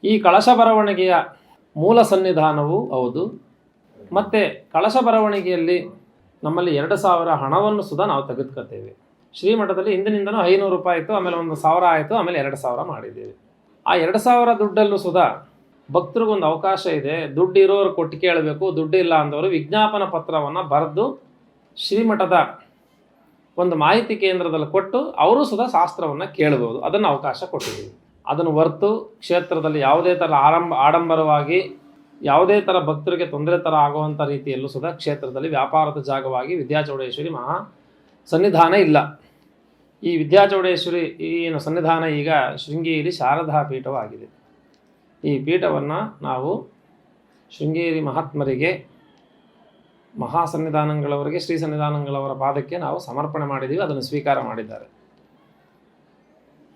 ಈ ಕಳಶ ಬರವಣಿಗೆಯ ಮೂಲ ಸನ್ನಿಧಾನವೂ ಹೌದು. ಮತ್ತು ಕಳಶ ಬರವಣಿಗೆಯಲ್ಲಿ ನಮ್ಮಲ್ಲಿ 2,000 ಹಣವನ್ನು ಸುಧಾ ನಾವು ತೆಗೆದುಕೊತೇವೆ. ಶ್ರೀಮಠದಲ್ಲಿ ಹಿಂದಿನಿಂದನೂ 500 ರೂಪಾಯಿ ಇತ್ತು, ಆಮೇಲೆ 1,000 ಆಯಿತು, ಆಮೇಲೆ 2,000 ಮಾಡಿದ್ದೇವೆ. ಆ 2,000 ದುಡ್ಡಲ್ಲೂ ಸುಧಾ ಭಕ್ತರಿಗೊಂದು ಅವಕಾಶ ಇದೆ. ದುಡ್ಡು ಇರೋರು ಕೊಟ್ಟು ಕೇಳಬೇಕು, ದುಡ್ಡು ಇಲ್ಲ ಅಂದವರು ವಿಜ್ಞಾಪನ ಪತ್ರವನ್ನು ಬರೆದು ಶ್ರೀಮಠದ ಒಂದು ಮಾಹಿತಿ ಕೇಂದ್ರದಲ್ಲಿ ಕೊಟ್ಟು ಅವರು ಸುಧಾ ಶಾಸ್ತ್ರವನ್ನು ಕೇಳಬಹುದು. ಅದನ್ನು ಅವಕಾಶ ಕೊಟ್ಟಿದ್ದೀವಿ. ಅದನ್ನು ಹೊರತು ಕ್ಷೇತ್ರದಲ್ಲಿ ಯಾವುದೇ ಥರ ಆಡಂಬರವಾಗಿ ಯಾವುದೇ ಥರ ಭಕ್ತರಿಗೆ ತೊಂದರೆ ಥರ ಆಗುವಂಥ ರೀತಿಯಲ್ಲೂ ಸುಧಾ ಕ್ಷೇತ್ರದಲ್ಲಿ ವ್ಯಾಪಾರದ ಜಾಗವಾಗಿ ವಿದ್ಯಾಚೌಡೇಶ್ವರಿ ಮಹಾ ಸನ್ನಿಧಾನ ಇಲ್ಲ. ಈ ವಿದ್ಯಾಚೌಡೇಶ್ವರಿ ಏನು ಸನ್ನಿಧಾನ ಈಗ ಶೃಂಗೇರಿ ಶಾರದಾ ಪೀಠವಾಗಿದೆ. ಈ ಪೀಠವನ್ನು ನಾವು ಶೃಂಗೇರಿ ಮಹಾತ್ಮರಿಗೆ, ಮಹಾಸನ್ನಿಧಾನಗಳವರಿಗೆ, ಶ್ರೀ ಸನ್ನಿಧಾನಗಳವರ ಪಾದಕ್ಕೆ ನಾವು ಸಮರ್ಪಣೆ ಮಾಡಿದ್ದೀವಿ. ಅದನ್ನು ಸ್ವೀಕಾರ ಮಾಡಿದ್ದಾರೆ.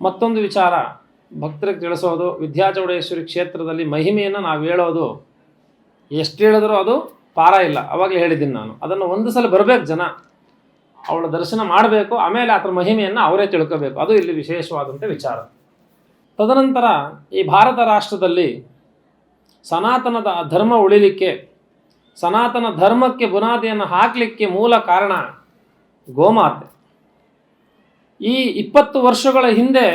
ಮತ್ತೊಂದು ವಿಚಾರ ಭಕ್ತರಿಗೆ ತಿಳಿಸೋದು, ವಿದ್ಯಾಚೌಡೇಶ್ವರಿ ಕ್ಷೇತ್ರದಲ್ಲಿ ಮಹಿಮೆಯನ್ನು ನಾವು ಹೇಳೋದು ಎಷ್ಟು ಹೇಳಿದ್ರೂ ಅದು ಪಾರ ಇಲ್ಲ. ಅವಾಗಲೇ ಹೇಳಿದ್ದೀನಿ ನಾನು, ಅದನ್ನು ಒಂದು ಸಲ ಬರಬೇಕು, ಜನ ಅವಳ ದರ್ಶನ ಮಾಡಬೇಕು, ಆಮೇಲೆ ಅದರ ಮಹಿಮೆಯನ್ನು ಅವರೇ ತಿಳ್ಕೋಬೇಕು. ಅದು ಇಲ್ಲಿ ವಿಶೇಷವಾದಂಥ ವಿಚಾರ. ತದನಂತರ ಈ ಭಾರತ ರಾಷ್ಟ್ರದಲ್ಲಿ ಸನಾತನದ ಧರ್ಮ ಉಳಿಲಿಕ್ಕೆ, ಸನಾತನ ಧರ್ಮಕ್ಕೆ ಬುನಾದಿಯನ್ನು ಹಾಕಲಿಕ್ಕೆ ಮೂಲ ಕಾರಣ ಗೋಮಾತೆ. ಈ 20 ವರ್ಷಗಳ ಹಿಂದೆ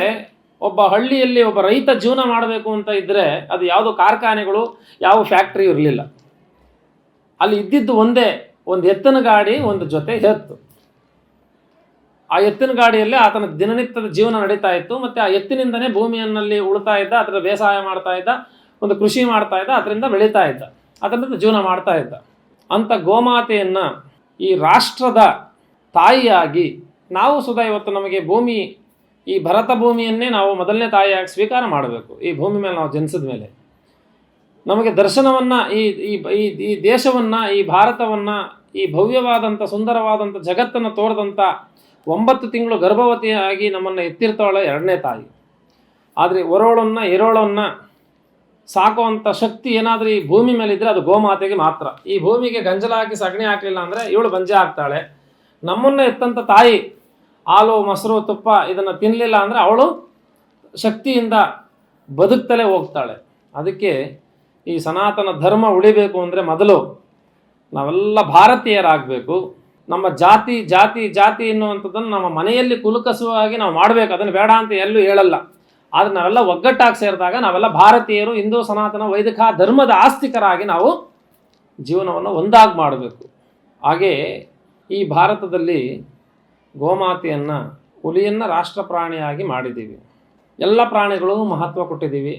ಒಬ್ಬ ಹಳ್ಳಿಯಲ್ಲಿ ಒಬ್ಬ ರೈತ ಜೀವನ ಮಾಡಬೇಕು ಅಂತ ಇದ್ದರೆ ಅದು ಯಾವುದೋ ಕಾರ್ಖಾನೆಗಳು, ಯಾವ ಫ್ಯಾಕ್ಟ್ರಿ ಇರಲಿಲ್ಲ. ಅಲ್ಲಿ ಇದ್ದಿದ್ದು ಒಂದೇ ಒಂದು ಎತ್ತಿನ ಗಾಡಿ, ಒಂದು ಜೊತೆ ಎತ್ತು. ಆ ಎತ್ತಿನ ಗಾಡಿಯಲ್ಲಿ ಆತನ ದಿನನಿತ್ಯದ ಜೀವನ ನಡೀತಾ ಇತ್ತು. ಮತ್ತು ಆ ಎತ್ತಿನಿಂದನೇ ಭೂಮಿಯಲ್ಲಿ ಉಳ್ತಾ ಇದ್ದ, ಅದರ ಬೇಸಾಯ ಮಾಡ್ತಾ ಇದ್ದ, ಒಂದು ಕೃಷಿ ಮಾಡ್ತಾ ಇದ್ದ, ಅದರಿಂದ ಬೆಳೀತಾ ಇದ್ದ, ಅದರಿಂದ ಜೀವನ ಮಾಡ್ತಾ ಇದ್ದ. ಅಂಥ ಗೋಮಾತೆಯನ್ನು ಈ ರಾಷ್ಟ್ರದ ತಾಯಿಯಾಗಿ ನಾವು ಸುಧಾ ಇವತ್ತು ನಮಗೆ ಭೂಮಿ, ಈ ಭರತ ಭೂಮಿಯನ್ನೇ ನಾವು ಮೊದಲನೇ ತಾಯಿಯಾಗಿ ಸ್ವೀಕಾರ ಮಾಡಬೇಕು. ಈ ಭೂಮಿ ಮೇಲೆ ನಾವು ಜನಿಸಿದ ಮೇಲೆ ನಮಗೆ ದರ್ಶನವನ್ನು, ಈ ದೇಶವನ್ನು, ಈ ಭಾರತವನ್ನು, ಈ ಭವ್ಯವಾದಂಥ ಸುಂದರವಾದಂಥ ಜಗತ್ತನ್ನು ತೋರಿದಂಥ 9 ತಿಂಗಳು ಗರ್ಭವತಿಯಾಗಿ ನಮ್ಮನ್ನು ಎತ್ತಿರ್ತಾಳೆ ಎರಡನೇ ತಾಯಿ. ಆದರೆ ಎರೋಳನ್ನು ಸಾಕುವಂಥ ಶಕ್ತಿ ಏನಾದರೂ ಈ ಭೂಮಿ ಮೇಲಿದ್ದರೆ ಅದು ಗೋಮಾತೆಗೆ ಮಾತ್ರ. ಈ ಭೂಮಿಗೆ ಗಂಜಲ ಹಾಕಿ ಸಗಣಿ ಹಾಕಲಿಲ್ಲ ಅಂದರೆ ಇವಳು ಬಂಜೆ ಆಗ್ತಾಳೆ. ನಮ್ಮನ್ನು ಎತ್ತಂಥ ತಾಯಿ ಹಾಲು, ಮೊಸರು, ತುಪ್ಪ ಇದನ್ನು ತಿನ್ನಲಿಲ್ಲ ಅಂದರೆ ಅವಳು ಶಕ್ತಿಯಿಂದ ಬದುಕ್ತಲೇ ಹೋಗ್ತಾಳೆ. ಅದಕ್ಕೆ ಈ ಸನಾತನ ಧರ್ಮ ಉಳಿಬೇಕು ಅಂದರೆ ಮೊದಲು ನಾವೆಲ್ಲ ಭಾರತೀಯರಾಗಬೇಕು. ನಮ್ಮ ಜಾತಿ ಜಾತಿ ಜಾತಿ ಎನ್ನುವಂಥದ್ದನ್ನು ನಮ್ಮ ಮನೆಯಲ್ಲಿ ಕುಲುಕಸುವಾಗಿ ನಾವು ಮಾಡಬೇಕು. ಅದನ್ನು ಬೇಡ ಅಂತ ಎಲ್ಲೂ ಹೇಳಲ್ಲ. ಆದರೆ ನಾವೆಲ್ಲ ಒಗ್ಗಟ್ಟಾಗಿ ಸೇರಿದಾಗ ನಾವೆಲ್ಲ ಭಾರತೀಯರು, ಹಿಂದೂ ಸನಾತನ ವೈದಿಕ ಧರ್ಮದ ಆಸ್ತಿಕರಾಗಿ ನಾವು ಜೀವನವನ್ನು ಒಂದಾಗಿ ಮಾಡಬೇಕು. ಹಾಗೇ ಈ ಭಾರತದಲ್ಲಿ ಗೋಮಾತೆಯನ್ನು, ಹುಲಿಯನ್ನು ರಾಷ್ಟ್ರ ಪ್ರಾಣಿಯಾಗಿ ಮಾಡಿದ್ದೀವಿ. ಎಲ್ಲ ಪ್ರಾಣಿಗಳು ಮಹತ್ವ ಕೊಟ್ಟಿದ್ದೀವಿ.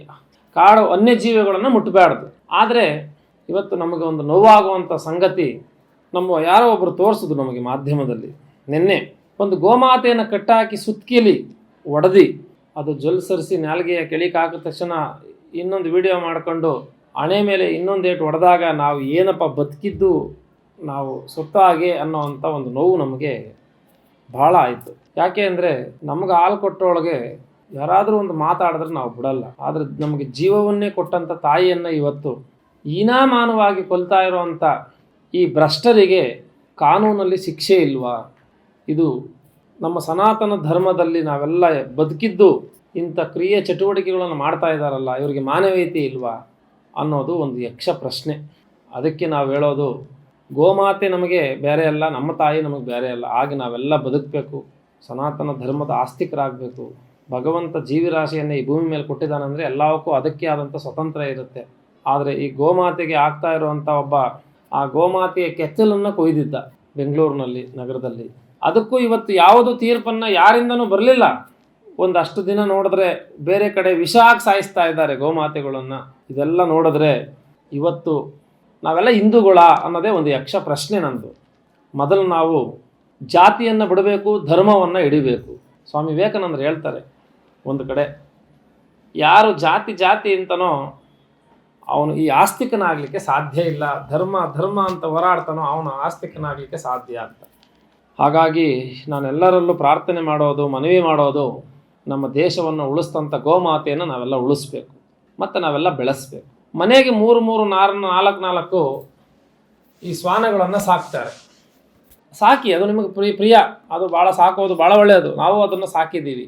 ಕಾಡು ವನ್ಯಜೀವಿಗಳನ್ನು ಮುಟ್ಟಬಾರ್ದು. ಆದರೆ ಇವತ್ತು ನಮಗೆ ಒಂದು ನೋವಾಗುವಂಥ ಸಂಗತಿ, ನಮ್ಮ ಯಾರೋ ಒಬ್ಬರು ತೋರಿಸಿದ್ರು ನಮಗೆ ಮಾಧ್ಯಮದಲ್ಲಿ ನಿನ್ನೆ. ಒಂದು ಗೋಮಾತೆಯನ್ನು ಕಟ್ಟಾಕಿ ಸುತ್ತಕಿಲಿ ಒಡೆದು ಅದು ಜೊಲ್ಸರಿಸಿ ನಾಲ್ಗೆಯ ಕೆಳಿಗೆ ಹಾಕಿದ ತಕ್ಷಣ ಇನ್ನೊಂದು ವಿಡಿಯೋ ಮಾಡಿಕೊಂಡು ಹಣೆ ಮೇಲೆ ಇನ್ನೊಂದೇಟು ಹೊಡೆದಾಗ ನಾವು ಏನಪ್ಪ ಬದುಕಿದ್ದು ನಾವು ಸುತ್ತಾಗೆ ಅನ್ನೋವಂಥ ಒಂದು ನೋವು ನಮಗೆ ಭಾಳ ಆಯಿತು. ಯಾಕೆ ಅಂದರೆ ನಮಗೆ ಹಾಲು ಕೊಟ್ಟೊಳಗೆ ಯಾರಾದರೂ ಒಂದು ಮಾತಾಡಿದ್ರೆ ನಾವು ಬಿಡಲ್ಲ. ಆದರೆ ನಮಗೆ ಜೀವವನ್ನೇ ಕೊಟ್ಟಂಥ ತಾಯಿಯನ್ನು ಇವತ್ತು ಹೀನಾಮಾನವಾಗಿ ಕೊಲ್ತಾ ಇರುವಂಥ ಈ ಭ್ರಷ್ಟರಿಗೆ ಕಾನೂನಲ್ಲಿ ಶಿಕ್ಷೆ ಇಲ್ವಾ? ಇದು ನಮ್ಮ ಸನಾತನ ಧರ್ಮದಲ್ಲಿ ನಾವೆಲ್ಲ ಬದುಕಿದ್ದು ಇಂಥ ಕ್ರಿಯೆ ಚಟುವಟಿಕೆಗಳನ್ನು ಮಾಡ್ತಾ ಇದ್ದಾರಲ್ಲ, ಇವರಿಗೆ ಮಾನವೀಯತೆ ಇಲ್ವಾ ಅನ್ನೋದು ಒಂದು ಯಕ್ಷ ಪ್ರಶ್ನೆ. ಅದಕ್ಕೆ ನಾವು ಹೇಳೋದು, ಗೋಮಾತೆ ನಮಗೆ ಬೇರೆ ಅಲ್ಲ, ನಮ್ಮ ತಾಯಿ ನಮಗೆ ಬೇರೆ ಅಲ್ಲ. ಹಾಗೆ ನಾವೆಲ್ಲ ಬದುಕಬೇಕು, ಸನಾತನ ಧರ್ಮದ ಆಸ್ತಿಕರಾಗಬೇಕು. ಭಗವಂತ ಜೀವಿರಾಶಿಯನ್ನು ಈ ಭೂಮಿ ಮೇಲೆ ಕೊಟ್ಟಿದ್ದಾನಂದರೆ ಎಲ್ಲವಕ್ಕೂ ಅದಕ್ಕೆ ಆದಂಥ ಸ್ವತಂತ್ರ ಇರುತ್ತೆ. ಆದರೆ ಈ ಗೋಮಾತೆಗೆ ಆಗ್ತಾ ಇರುವಂಥ ಆ ಗೋಮಾತೆಯ ಕೆಚ್ಚಲನ್ನು ಕೊಯ್ದಿದ್ದ ಬೆಂಗಳೂರಿನಲ್ಲಿ, ನಗರದಲ್ಲಿ. ಅದಕ್ಕೂ ಇವತ್ತು ಯಾವುದು ತೀರ್ಪನ್ನು ಯಾರಿಂದನೂ ಬರಲಿಲ್ಲ. ಒಂದಷ್ಟು ದಿನ ನೋಡಿದ್ರೆ ಬೇರೆ ಕಡೆ ವಿಷ ಹಾಕಿ ಸಾಯಿಸ್ತಾ ಇದ್ದಾರೆ ಗೋಮಾತೆಗಳನ್ನು. ಇದೆಲ್ಲ ನೋಡಿದ್ರೆ ಇವತ್ತು ನಾವೆಲ್ಲ ಹಿಂದೂಗಳ ಅನ್ನೋದೇ ಒಂದು ಯಕ್ಷ ಪ್ರಶ್ನೆ ನಂದು. ಮೊದಲು ನಾವು ಜಾತಿಯನ್ನು ಬಿಡಬೇಕು, ಧರ್ಮವನ್ನು ಹಿಡಿಬೇಕು. ಸ್ವಾಮಿ ವಿವೇಕಾನಂದರು ಹೇಳ್ತಾರೆ ಒಂದು ಕಡೆ, ಯಾರು ಜಾತಿ ಜಾತಿ ಅಂತನೋ ಅವನು ಈ ಆಸ್ತಿಕನಾಗಲಿಕ್ಕೆ ಸಾಧ್ಯ ಇಲ್ಲ, ಧರ್ಮ ಧರ್ಮ ಅಂತ ಹೋರಾಡ್ತಾನೋ ಅವನು ಆಸ್ತಿಕನಾಗಲಿಕ್ಕೆ ಸಾಧ್ಯ ಅಂತ. ಹಾಗಾಗಿ ನಾನೆಲ್ಲರಲ್ಲೂ ಪ್ರಾರ್ಥನೆ ಮಾಡೋದು, ಮನವಿ ಮಾಡೋದು, ನಮ್ಮ ದೇಶವನ್ನು ಉಳಿಸ್ತಂಥ ಗೋಮಾತೆಯನ್ನು ನಾವೆಲ್ಲ ಉಳಿಸ್ಬೇಕು ಮತ್ತು ನಾವೆಲ್ಲ ಬೆಳೆಸಬೇಕು. ಮನೆಗೆ 3-4 ಈ ಶ್ವಾನಗಳನ್ನು ಸಾಕ್ತಾರೆ. ಸಾಕಿ, ಅದು ನಿಮಗೆ ಪ್ರಿಯ, ಅದು ಭಾಳ ಸಾಕೋದು ಭಾಳ ಒಳ್ಳೆಯದು. ನಾವು ಅದನ್ನು ಸಾಕಿದ್ದೀವಿ.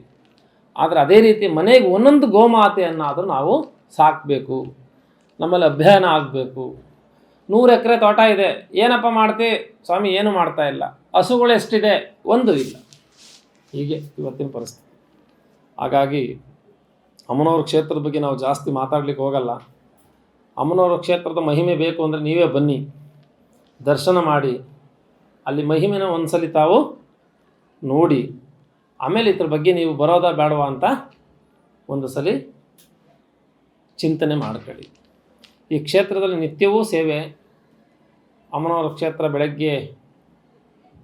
ಆದರೆ ಅದೇ ರೀತಿ ಮನೆಗೆ ಒಂದೊಂದು ಗೋಮಾತೆಯನ್ನಾದರೂ ನಾವು ಸಾಕಬೇಕು, ನಮ್ಮಲ್ಲಿ ಅಧ್ಯಯನ ಆಗಬೇಕು. 100 ಎಕರೆ ತೋಟ ಇದೆ, ಏನಪ್ಪ ಮಾಡ್ತಿ ಸ್ವಾಮಿ? ಏನು ಮಾಡ್ತಾ ಇಲ್ಲ. ಹಸುಗಳು ಎಷ್ಟಿದೆ? ಒಂದು ಇಲ್ಲ. ಹೀಗೆ ಇವತ್ತಿನ ಪರಿಸ್ಥಿತಿ. ಹಾಗಾಗಿ ಅಮ್ಮನವ್ರ ಕ್ಷೇತ್ರದ ಬಗ್ಗೆ ನಾವು ಜಾಸ್ತಿ ಮಾತಾಡ್ಲಿಕ್ಕೆ ಹೋಗಲ್ಲ. ಅಮ್ಮನವ್ರ ಕ್ಷೇತ್ರದ ಮಹಿಮೆ ಬೇಕು ಅಂದರೆ ನೀವೇ ಬನ್ನಿ, ದರ್ಶನ ಮಾಡಿ, ಅಲ್ಲಿ ಮಹಿಮೆನ ಒಂದ್ಸಲಿ ತಾವು ನೋಡಿ, ಆಮೇಲೆ ಇದ್ರ ಬಗ್ಗೆ ನೀವು ಬರೋದಾ ಬೇಡವಾ ಅಂತ ಒಂದು ಸಲ ಚಿಂತನೆ ಮಾಡ್ಕೊಳ್ಳಿ. ಈ ಕ್ಷೇತ್ರದಲ್ಲಿ ನಿತ್ಯವೂ ಸೇವೆ. ಅಮ್ಮನವರ ಕ್ಷೇತ್ರ ಬೆಳಗ್ಗೆ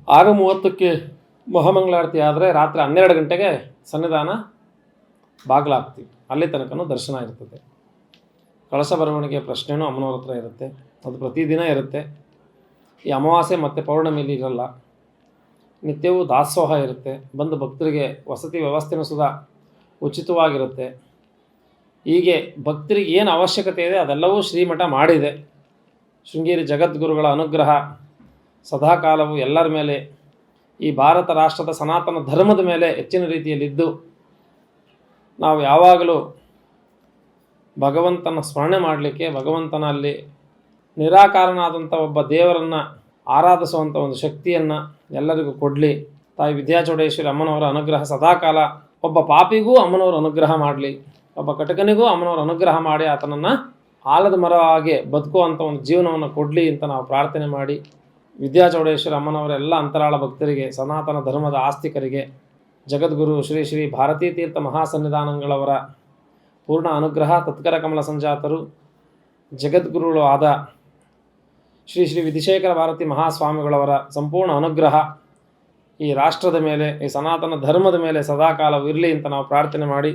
6:30ಕ್ಕೆ ಮಹಾಮಂಗಳಾರತಿ ಆದರೆ ರಾತ್ರಿ 12 ಗಂಟೆಗೆ ಸನ್ನಿಧಾನ ಬಾಗಿಲಾಗ್ತೀವಿ. ಅಲ್ಲಿ ತನಕನೂ ದರ್ಶನ ಇರ್ತದೆ. ಕಳಶ ಬರವಣಿಗೆ ಪ್ರಶ್ನೆಯೂ ಅಮ್ಮನವ್ರ ಹತ್ರ ಇರುತ್ತೆ. ಅದು ಪ್ರತಿದಿನ ಇರುತ್ತೆ. ಈ ಅಮಾವಾಸ್ಯೆ ಮತ್ತು ಪೌರ್ಣಮಿಲಿ ಇರಲ್ಲ. ನಿತ್ಯವೂ ದಾಸೋಹ ಇರುತ್ತೆ. ಬಂದು ಭಕ್ತರಿಗೆ ವಸತಿ ವ್ಯವಸ್ಥೆನೂ ಸುಧಾ ಉಚಿತವಾಗಿರುತ್ತೆ. ಹೀಗೆ ಭಕ್ತರಿಗೆ ಏನು ಅವಶ್ಯಕತೆ ಇದೆ ಅದೆಲ್ಲವೂ ಶ್ರೀಮಠ ಮಾಡಿದೆ. ಶೃಂಗೇರಿ ಜಗದ್ಗುರುಗಳ ಅನುಗ್ರಹ ಸದಾಕಾಲವು ಎಲ್ಲರ ಮೇಲೆ, ಈ ಭಾರತ ರಾಷ್ಟ್ರದ ಸನಾತನ ಧರ್ಮದ ಮೇಲೆ ಹೆಚ್ಚಿನ ರೀತಿಯಲ್ಲಿದ್ದು, ನಾವು ಯಾವಾಗಲೂ ಭಗವಂತನ ಸ್ಮರಣೆ ಮಾಡಲಿಕ್ಕೆ, ಭಗವಂತನಲ್ಲಿ ನಿರಾಕಾರನಾದಂಥ ಒಬ್ಬ ದೇವರನ್ನು ಆರಾಧಿಸುವಂಥ ಒಂದು ಶಕ್ತಿಯನ್ನು ಎಲ್ಲರಿಗೂ ಕೊಡಲಿ. ತಾಯಿ ವಿದ್ಯಾಚೌಡೇಶ್ವರಿ ಅಮ್ಮನವರ ಅನುಗ್ರಹ ಸದಾಕಾಲ ಒಬ್ಬ ಪಾಪಿಗೂ ಅಮ್ಮನವರು ಅನುಗ್ರಹ ಮಾಡಲಿ, ಒಬ್ಬ ಕಟಕನಿಗೂ ಅಮ್ಮನವರು ಅನುಗ್ರಹ ಮಾಡಿ ಆತನನ್ನು ಆಲದ ಮರವಾಗಿ ಬದುಕುವಂಥ ಒಂದು ಜೀವನವನ್ನು ಕೊಡಲಿ ಅಂತ ನಾವು ಪ್ರಾರ್ಥನೆ ಮಾಡಿ, ವಿದ್ಯಾಚೌಡೇಶ್ವರಿ ಅಮ್ಮನವರ ಎಲ್ಲ ಅಂತರಾಳ ಭಕ್ತರಿಗೆ, ಸನಾತನ ಧರ್ಮದ ಆಸ್ತಿಕರಿಗೆ, ಜಗದ್ಗುರು ಶ್ರೀ ಶ್ರೀ ಭಾರತೀ ತೀರ್ಥ ಮಹಾಸನ್ನಿಧಾನಗಳವರ ಪೂರ್ಣ ಅನುಗ್ರಹ, ತತ್ಕರ ಕಮಲ ಸಂಜಾತರು ಜಗದ್ಗುರುಗಳು ಆದ ಶ್ರೀ ಶ್ರೀ ವಿಧಿಶೇಖರ ಭಾರತಿ ಮಹಾಸ್ವಾಮಿಗಳವರ ಸಂಪೂರ್ಣ ಅನುಗ್ರಹ ಈ ರಾಷ್ಟ್ರದ ಮೇಲೆ, ಈ ಸನಾತನ ಧರ್ಮದ ಮೇಲೆ ಸದಾಕಾಲವಿರಲಿ ಅಂತ ನಾವು ಪ್ರಾರ್ಥನೆ ಮಾಡಿ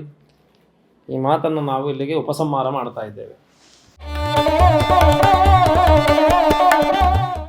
ಈ ಮಾತನ್ನು ನಾವು ಇಲ್ಲಿಗೆ ಉಪಸಂಹಾರ ಮಾಡ್ತಾ ಇದ್ದೇವೆ.